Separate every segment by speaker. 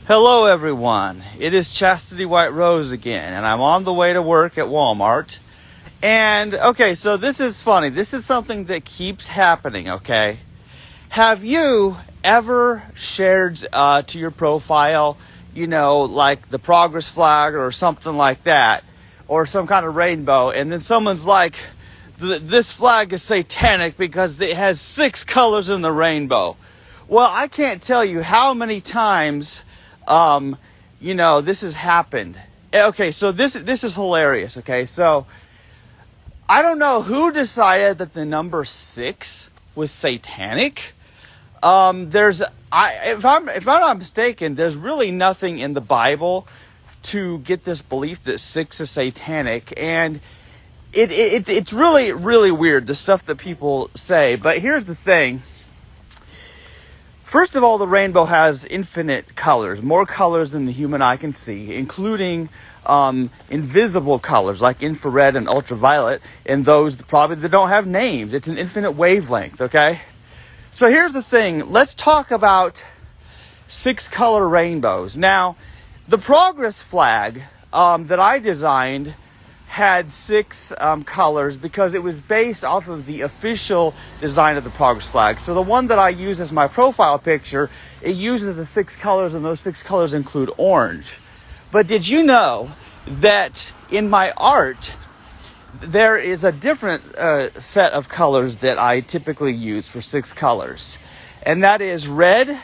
Speaker 1: Hello everyone, it is Chastity White Rose again, and I'm on the way to work at Walmart. And, okay, so this is funny. This is something that keeps happening, okay? Have you ever shared to your profile, like the progress flag or something like that, or some kind of rainbow, and then someone's like, this flag is satanic because it has 6 colors in the rainbow. Well, I can't tell you how many times this has happened. Okay, so this is hilarious. Okay, so I don't know who decided that the number 6 was satanic. If I'm not mistaken, there's really nothing in the Bible to get this belief that 6 is satanic, and it's really, really weird, the stuff that people say. But here's the thing. First of all, the rainbow has infinite colors, more colors than the human eye can see, including invisible colors like infrared and ultraviolet, and those probably that don't have names. It's an infinite wavelength, okay? So here's the thing. Let's talk about 6-color rainbows. Now, the progress flag that I designed had 6 colors because it was based off of the official design of the progress flag. So the one that I use as my profile picture, it uses the 6 colors, and those 6 colors include orange. But did you know that in my art, there is a different set of colors that I typically use for 6 colors? And that is red,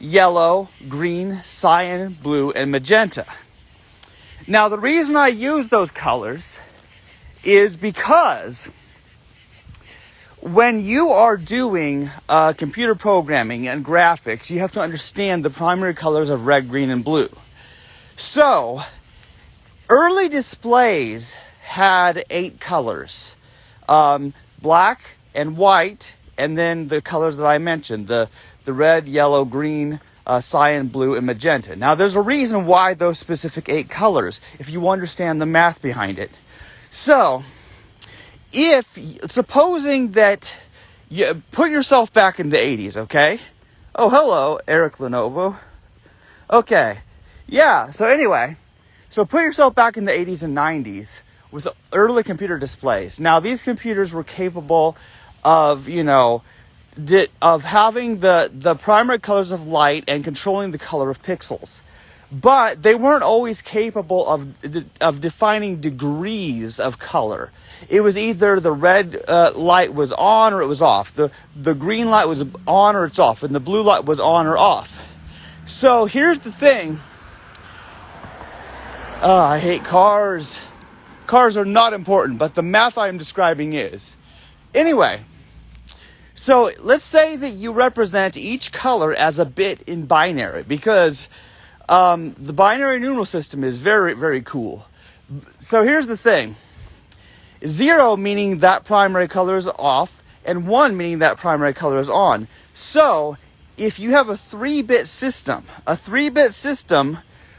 Speaker 1: yellow, green, cyan, blue, and magenta. Now, the reason I use those colors is because when you are doing computer programming and graphics, you have to understand the primary colors of red, green, and blue. So, early displays had 8 colors, black and white, and then the colors that I mentioned, the red, yellow, green, cyan, blue, and magenta. Now, there's a reason why those specific 8 colors, if you understand the math behind it. So, supposing that you put yourself back in the 80s, okay? Oh, hello, Eric Lenovo. Okay, yeah, so anyway, so put yourself back in the 80s and 90s with early computer displays. Now, these computers were capable of, of having the primary colors of light and controlling the color of pixels. But they weren't always capable of defining degrees of color. It was either the red light was on or it was off. The green light was on or it's off. And the blue light was on or off. So here's the thing. I hate cars. Cars are not important, but the math I'm describing is. Anyway. So let's say that you represent each color as a bit in binary, because the binary numeral system is very, very cool. So here's the thing. 0 meaning that primary color is off, and 1 meaning that primary color is on. So if you have a 3-bit system,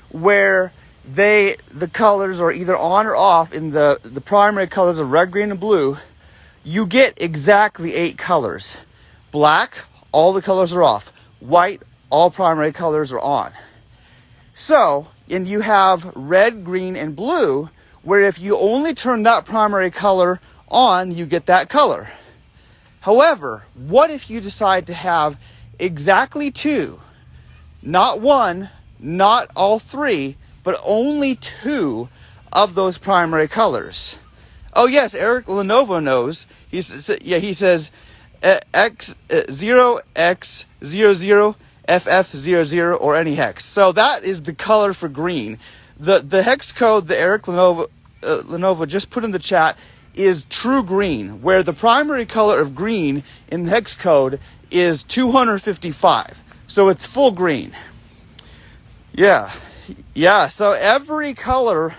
Speaker 1: where the colors are either on or off in the primary colors of red, green, and blue, you get exactly 8 colors. Black, all the colors are off. White, all primary colors are on. So, and you have red, green, and blue, where if you only turn that primary color on, you get that color. However, what if you decide to have exactly 2, not 1, not all 3, but only 2 of those primary colors? Oh yes, Eric Lenovo knows. He says X0, X00, FF00, or any hex. So that is the color for green. The hex code that Eric Lenovo just put in the chat is true green, where the primary color of green in the hex code is 255. So it's full green. Yeah. So every color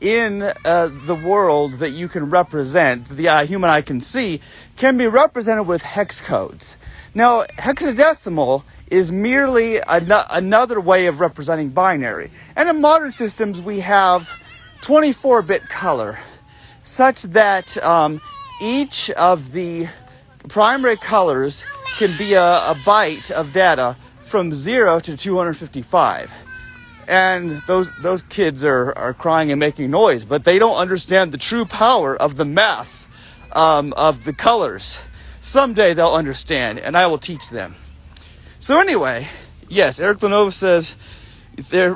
Speaker 1: in the world that you can represent, the human eye can see, can be represented with hex codes. Now, hexadecimal is merely another way of representing binary. And in modern systems, we have 24-bit color, such that each of the primary colors can be a byte of data from 0 to 255. and those kids are crying and making noise, but they don't understand the true power of the math of the colors. Someday they'll understand, and I will teach them. So anyway, yes, Eric Lenovo says there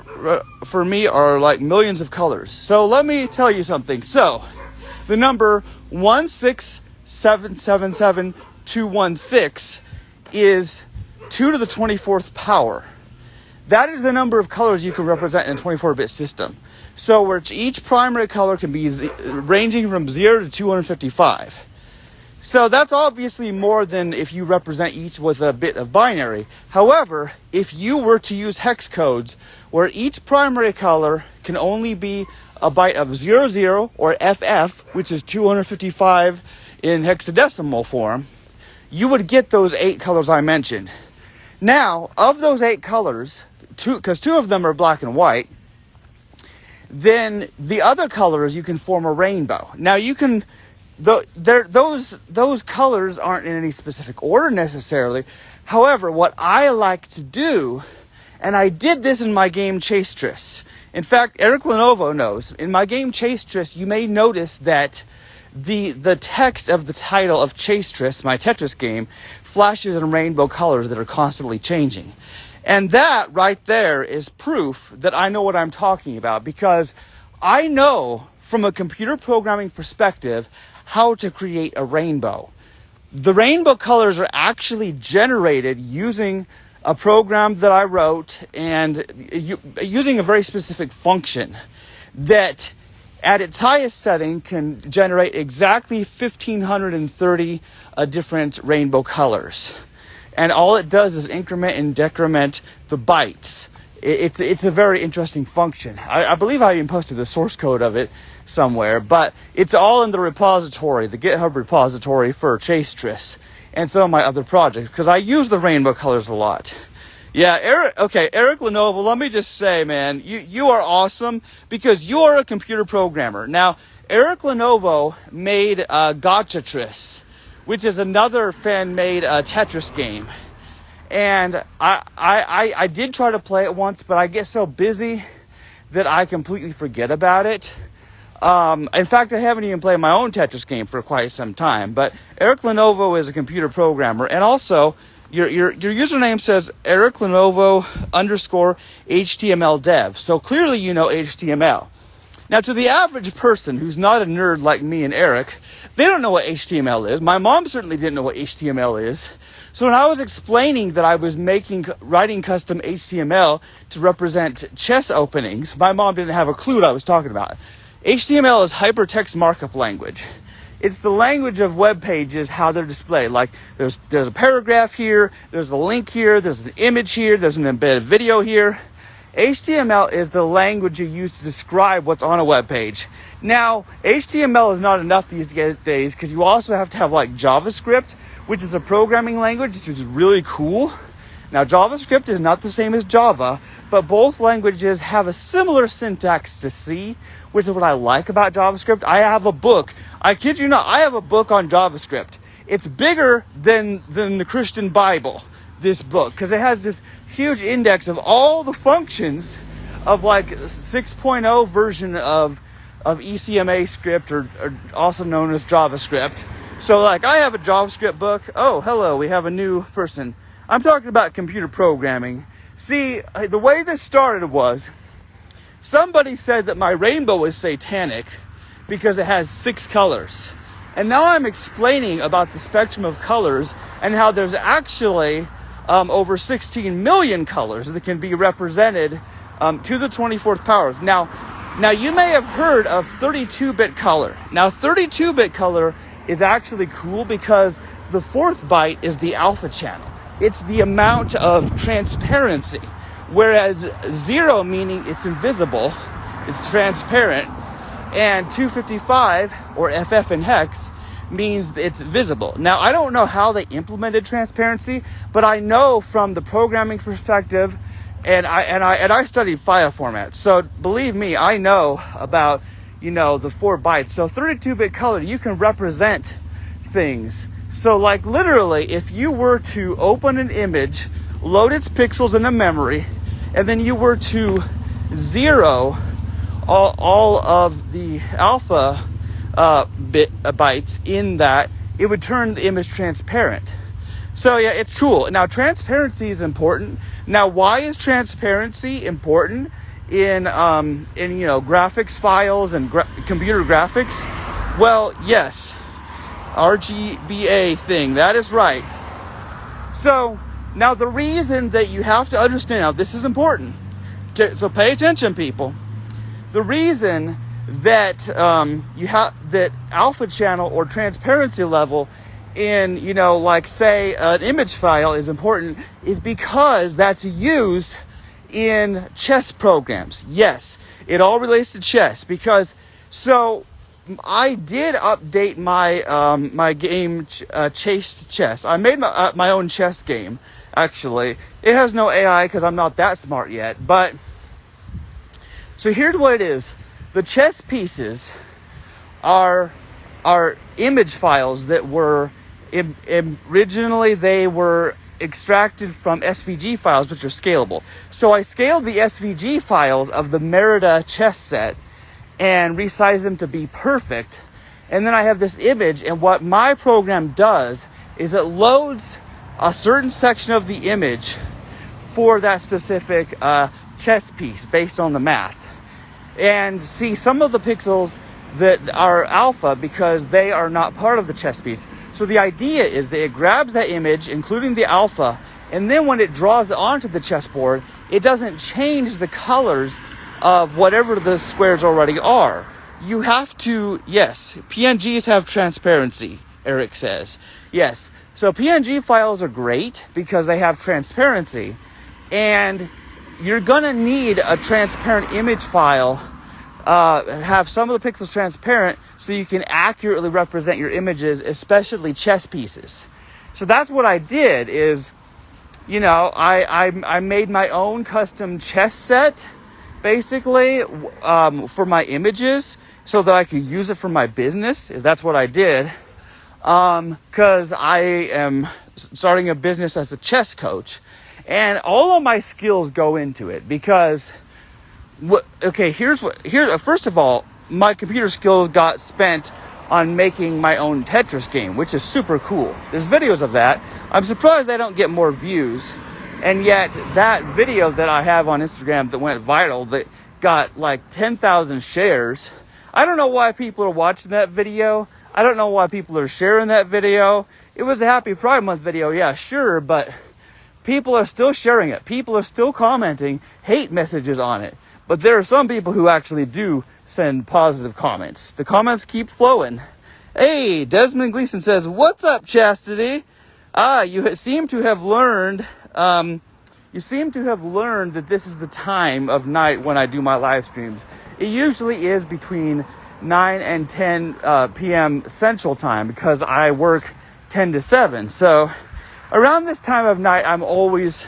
Speaker 1: for me are like millions of colors. So let me tell you something. So the number 16777,216 is 2 to the 24th power. That is the number of colors you can represent in a 24-bit system. So where each primary color can be ranging from 0 to 255. So that's obviously more than if you represent each with a bit of binary. However, if you were to use hex codes where each primary color can only be a byte of 00 or FF, which is 255 in hexadecimal form, you would get those 8 colors I mentioned. Now, of those 8 colors, because 2 of them are black and white, then the other colors you can form a rainbow. Now you can, those colors aren't in any specific order necessarily. However, what I like to do, and I did this in my game Chastris. In fact, Eric Lenovo knows. In my game Chastris, you may notice that the text of the title of Chastris, my Tetris game, flashes in rainbow colors that are constantly changing. And that right there is proof that I know what I'm talking about, because I know from a computer programming perspective how to create a rainbow. The rainbow colors are actually generated using a program that I wrote and using a very specific function that at its highest setting can generate exactly 1,530 different rainbow colors. And all it does is increment and decrement the bytes. It's a very interesting function. I believe I even posted the source code of it somewhere, but it's all in the repository, the GitHub repository for Chastris and some of my other projects, because I use the rainbow colors a lot. Yeah, Eric Lenovo, let me just say, man, you are awesome because you are a computer programmer. Now, Eric Lenovo made Gotchatris, which is another fan-made Tetris game. And I did try to play it once, but I get so busy that I completely forget about it. In fact, I haven't even played my own Tetris game for quite some time. But Eric Lenovo is a computer programmer. And also, your username says Eric Lenovo _HTML dev. So clearly you know HTML. Now, to the average person who's not a nerd like me and Eric, they don't know what HTML is. My mom certainly didn't know what HTML is. So when I was explaining that I was writing custom HTML to represent chess openings, my mom didn't have a clue what I was talking about. HTML is hypertext markup language. It's the language of web pages, how they're displayed. Like there's a paragraph here, there's a link here, there's an image here, there's an embedded video here. HTML is the language you use to describe what's on a web page. Now, HTML is not enough these days because you also have to have like JavaScript, which is a programming language, which is really cool. Now, JavaScript is not the same as Java, but both languages have a similar syntax to C, which is what I like about JavaScript. I have a book. I kid you not, I have a book on JavaScript. It's bigger than the Christian Bible, this book, because it has this huge index of all the functions of like 6.0 version of ECMA script, or also known as JavaScript. So like I have a JavaScript book. Oh, hello, we have a new person. I'm talking about computer programming. See, the way this started was somebody said that my rainbow is satanic because it has 6 colors. And now I'm explaining about the spectrum of colors and how there's actually over 16 million colors that can be represented to the 24th power. Now you may have heard of 32-bit color. Now 32-bit color is actually cool because the 4th byte is the alpha channel. It's the amount of transparency. Whereas 0 meaning it's invisible, it's transparent, and 255 or FF in hex means it's visible. Now, I don't know how they implemented transparency, but I know from the programming perspective, and I studied file formats. So believe me, I know about, the 4 bytes. So 32-bit color, you can represent things. So like literally, if you were to open an image, load its pixels in a memory, and then you were to 0 all of the alpha bytes in that, it would turn the image transparent. So yeah, it's cool. Now, transparency is important. Now, why is transparency important in graphics files and computer graphics? Well, yes, RGBA thing. That is right. So now the reason that you have to understand, now this is important. So pay attention, people. The reason that you have that alpha channel or transparency level in, like say an image file is important is because that's used in chess programs. Yes, it all relates to chess so I did update my my game Chase Chess. I made my own chess game. Actually, it has no AI because I'm not that smart yet. But so here's what it is: the chess pieces are image files that were originally they were extracted from SVG files, which are scalable. So I scaled the SVG files of the Merida chess set and resize them to be perfect. And then I have this image, and what my program does is it loads a certain section of the image for that specific chess piece based on the math. And see, some of the pixels that are alpha because they are not part of the chess piece. So the idea is that it grabs that image, including the alpha, and then when it draws it onto the chessboard, it doesn't change the colors of whatever the squares already are. You have to, yes, PNGs have transparency, Eric says. Yes, so PNG files are great because they have transparency, and you're gonna need a transparent image file, have some of the pixels transparent so you can accurately represent your images, especially chess pieces. So that's what I did is, I made my own custom chess set, basically, for my images so that I could use it for my business. That's what I did. Because I am starting a business as a chess coach, and all of my skills go into it because first of all, my computer skills got spent on making my own Tetris game, which is super cool. There's videos of that. I'm surprised I don't get more views. And yet that video that I have on Instagram that went viral, that got like 10,000 shares. I don't know why people are watching that video. I don't know why people are sharing that video. It was a Happy Pride Month video, yeah, sure, but people are still sharing it. People are still commenting hate messages on it. But there are some people who actually do send positive comments. The comments keep flowing. Hey, Desmond Gleason says, "What's up, Chastity? You seem to have learned that this is the time of night when I do my live streams. It usually is between 9 and 10 p.m. Central Time because I work 10 to 7. So around this time of night, I'm almost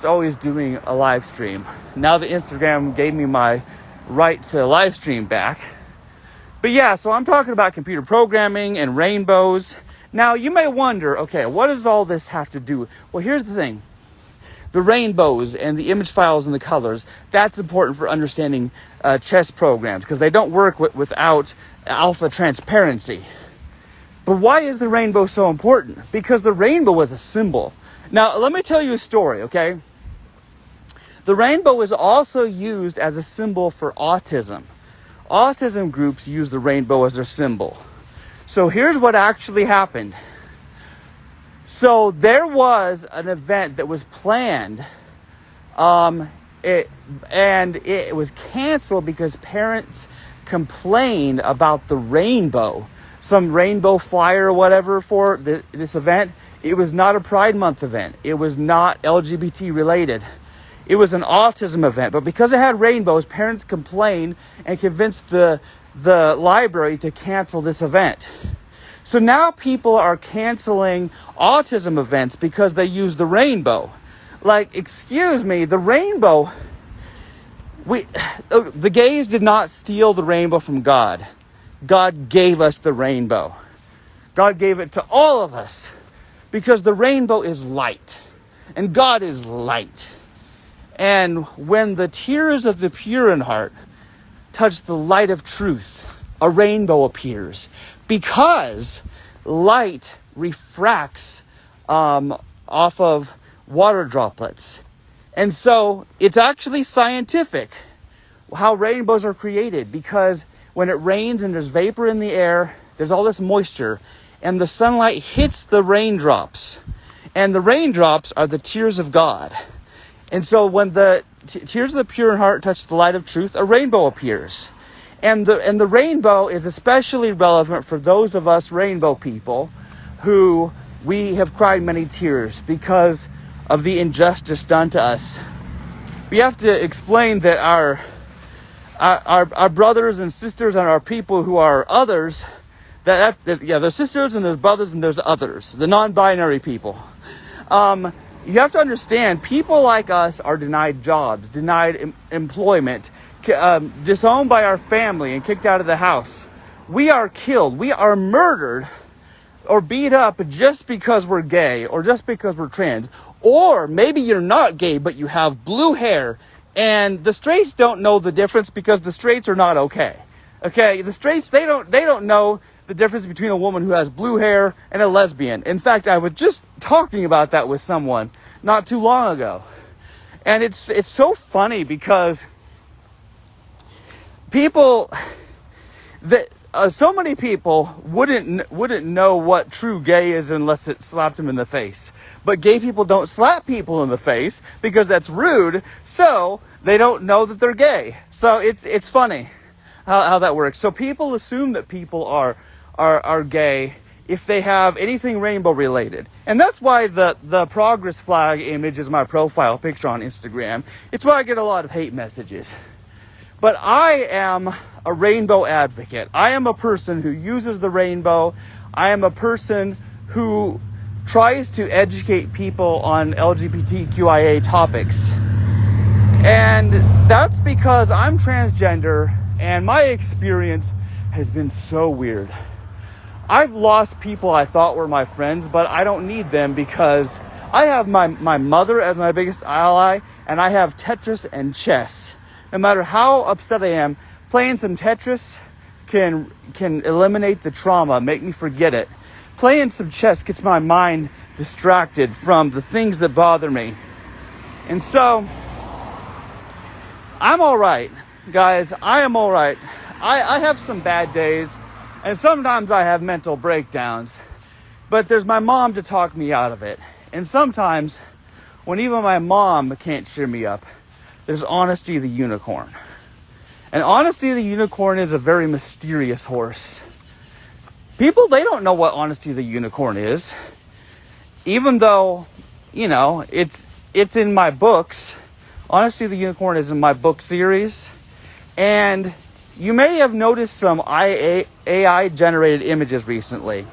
Speaker 1: always doing a live stream. Now that Instagram gave me my right to live stream back. But yeah, so I'm talking about computer programming and rainbows. Now, you may wonder, okay, what does all this have to do? Well, here's the thing. The rainbows and the image files and the colors, that's important for understanding chess programs because they don't work without alpha transparency. But why is the rainbow so important? Because the rainbow is a symbol. Now, let me tell you a story, okay? The rainbow is also used as a symbol for autism. Autism groups use the rainbow as their symbol. So here's what actually happened. So there was an event that was planned, and it was canceled because parents complained about the rainbow. Some rainbow flyer or whatever for this event. It was not a Pride Month event. It was not LGBT related. It was an autism event. But because it had rainbows, parents complained and convinced the library to cancel this event. So now people are canceling autism events because they use the rainbow. Like, excuse me, the rainbow... the gays did not steal the rainbow from God. God gave us the rainbow. God gave it to all of us. Because the rainbow is light. And God is light. And when the tears of the pure in heart touch the light of truth, a rainbow appears, because light refracts off of water droplets. And so it's actually scientific how rainbows are created, because when it rains and there's vapor in the air, there's all this moisture, and the sunlight hits the raindrops, and the raindrops are the tears of God. And so when the tears of the pure in heart touch the light of truth, a rainbow appears. And the rainbow is especially relevant for those of us rainbow people who we have cried many tears because of the injustice done to us. We have to explain that our brothers and sisters and our people who are others, there's sisters and there's brothers and there's others, the non-binary people. You have to understand, people like us are denied jobs, denied employment, disowned by our family and kicked out of the house. We are killed. We are murdered or beat up just because we're gay or just because we're trans. Or maybe you're not gay, but you have blue hair. And the straights don't know the difference because the straights are not okay. Okay, the straights, they don't know the difference between a woman who has blue hair and a lesbian. In fact, I was just talking about that with someone not too long ago. And it's so funny because people that so many people wouldn't know what true gay is unless it slapped them in the face. But gay people don't slap people in the face because that's rude. So they don't know that they're gay. So it's funny how that works. So people assume that people are gay if they have anything rainbow related. And that's why the progress flag image is my profile picture on Instagram. It's why I get a lot of hate messages. But I am a rainbow advocate. I am a person who uses the rainbow. I am a person who tries to educate people on LGBTQIA topics. And that's because I'm transgender and my experience has been so weird. I've lost people I thought were my friends, but I don't need them because I have my mother as my biggest ally, and I have Tetris and chess. No matter how upset I am, playing some Tetris can eliminate the trauma, make me forget it. Playing some chess gets my mind distracted from the things that bother me. And so, I'm all right, guys. I am all right. I have some bad days, and sometimes I have mental breakdowns, but there's my mom to talk me out of it. And sometimes, when even my mom can't cheer me up, there's Honesty the Unicorn. And Honesty the Unicorn is a very mysterious horse. People, they don't know what Honesty the Unicorn is. Even though, it's in my books. Honesty the Unicorn is in my book series. And you may have noticed some AI-generated images recently.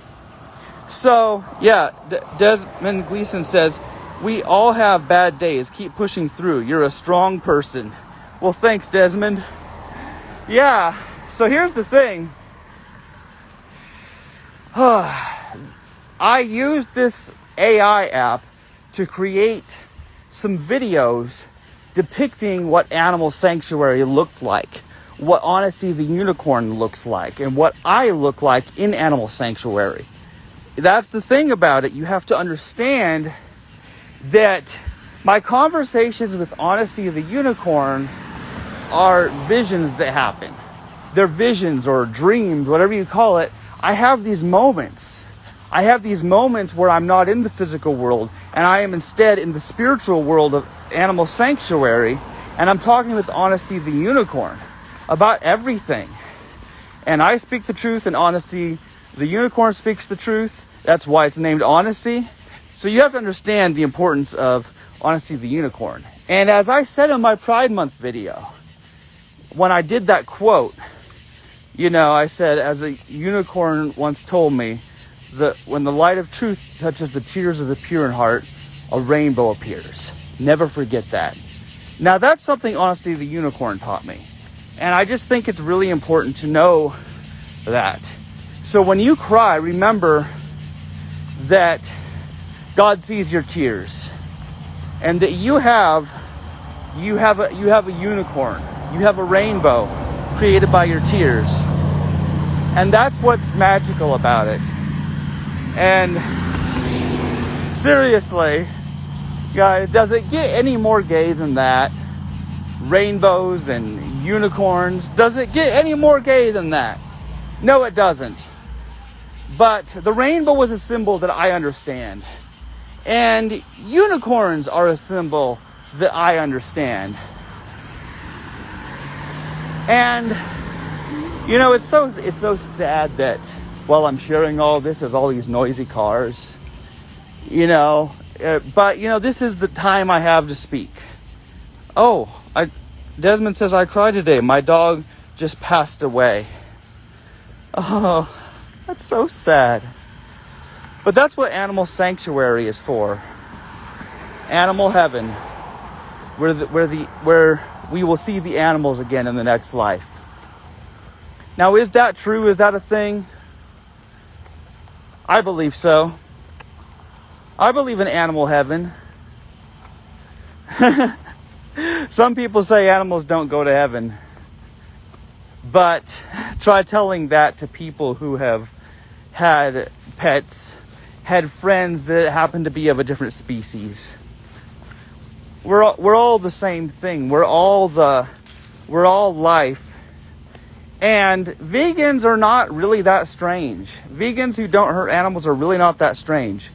Speaker 1: So, yeah, Desmond Gleason says, "We all have bad days. Keep pushing through. You're a strong person." Well, thanks, Desmond. Yeah, so here's the thing. I used this AI app to create some videos depicting what Animal Sanctuary looked like, what Honesty the Unicorn looks like, and what I look like in Animal Sanctuary. That's the thing about it. You have to understand that my conversations with Honesty the Unicorn are visions that happen. They're visions or dreams, whatever you call it. I have these moments. I have these moments where I'm not in the physical world, and I am instead in the spiritual world of Animal Sanctuary, and I'm talking with Honesty the Unicorn about everything. And I speak the truth, and Honesty the Unicorn speaks the truth. That's why it's named Honesty. So you have to understand the importance of Honesty the Unicorn. And as I said in my Pride Month video, when I did that quote, I said, as a unicorn once told me, that when the light of truth touches the tears of the pure in heart, a rainbow appears. Never forget that. Now that's something Honesty the Unicorn taught me. And I just think it's really important to know that. So when you cry, remember that God sees your tears, and that you have you have a unicorn. You have a rainbow created by your tears. And that's what's magical about it. And seriously, guys, does it get any more gay than that? Rainbows and unicorns. Does it get any more gay than that? No, it doesn't. But the rainbow was a symbol that I understand. And unicorns are a symbol that I understand. And you know, it's so sad that while I'm sharing all this, there's all these noisy cars. You know, but you know, this is the time I have to speak. Oh, Desmond says I cried today. My dog just passed away. Oh, that's so sad. But that's what Animal Sanctuary is for. Animal Heaven, where we will see the animals again in the next life. Now, is that true? Is that a thing? I believe so. I believe in Animal Heaven. Some people say animals don't go to heaven. But try telling that to people who have had pets, had friends that happen to be of a different species. We're all the same thing. We're all life. And vegans are not really that strange. Vegans who don't hurt animals are really not that strange.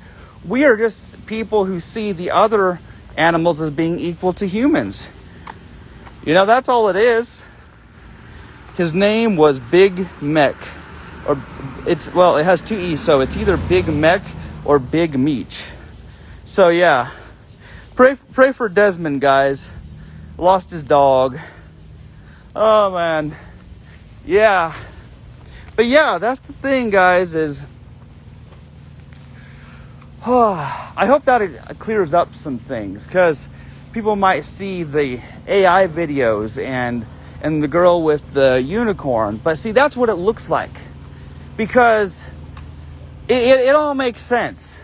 Speaker 1: We are just people who see the other animals as being equal to humans. You know, that's all it is. His name was Big Mech. It has two E's, so it's either Big Mech or Big Meech. So yeah. Pray for Desmond, guys. Lost his dog. Oh man. Yeah. But yeah, that's the thing, guys, is I hope that it clears up some things, because people might see the AI videos and the girl with the unicorn. But see, that's what it looks like. Because it all makes sense.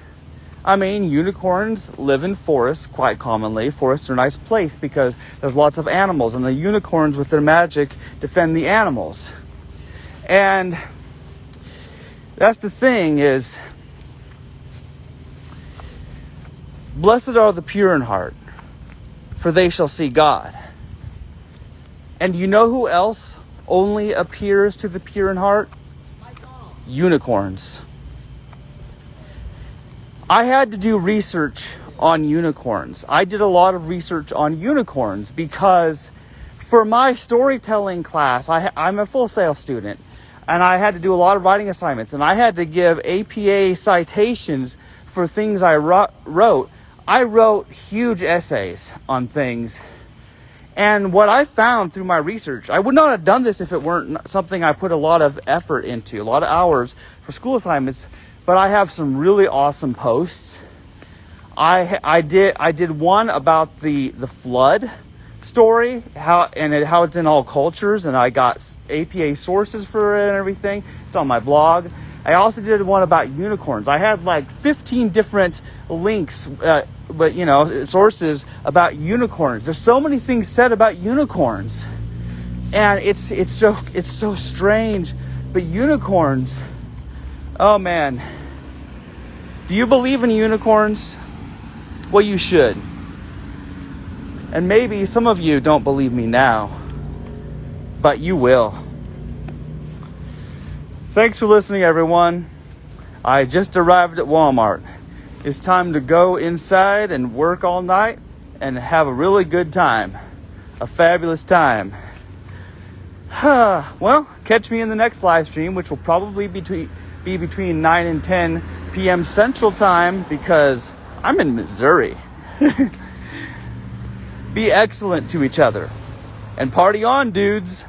Speaker 1: I mean, unicorns live in forests quite commonly. Forests are a nice place because there's lots of animals, and the unicorns with their magic defend the animals. And that's the thing is, blessed are the pure in heart, for they shall see God. And you know who else only appears to the pure in heart? Unicorns. I had to do research on unicorns. I did a lot of research on unicorns because for my storytelling class, I'm a Full Sail student, and I had to do a lot of writing assignments, and I had to give APA citations for things I wrote. I wrote huge essays on things. And what I found through my research, I would not have done this if it weren't something I put a lot of effort into, a lot of hours for school assignments. But I have some really awesome posts. I did one about the flood story, how it's in all cultures, and I got APA sources for it and everything. It's on my blog. I also did one about unicorns. I had like 15 different links, but you know, sources about unicorns. There's so many things said about unicorns, and it's so strange. But unicorns, oh man, do you believe in unicorns? Well, you should. And maybe some of you don't believe me now, but you will. Thanks for listening, everyone. I just arrived at Walmart. It's time to go inside and work all night and have a really good time. A fabulous time. Well, catch me in the next live stream, which will probably be between 9 and 10 p.m. Central Time, because I'm in Missouri. Be excellent to each other. And party on, dudes.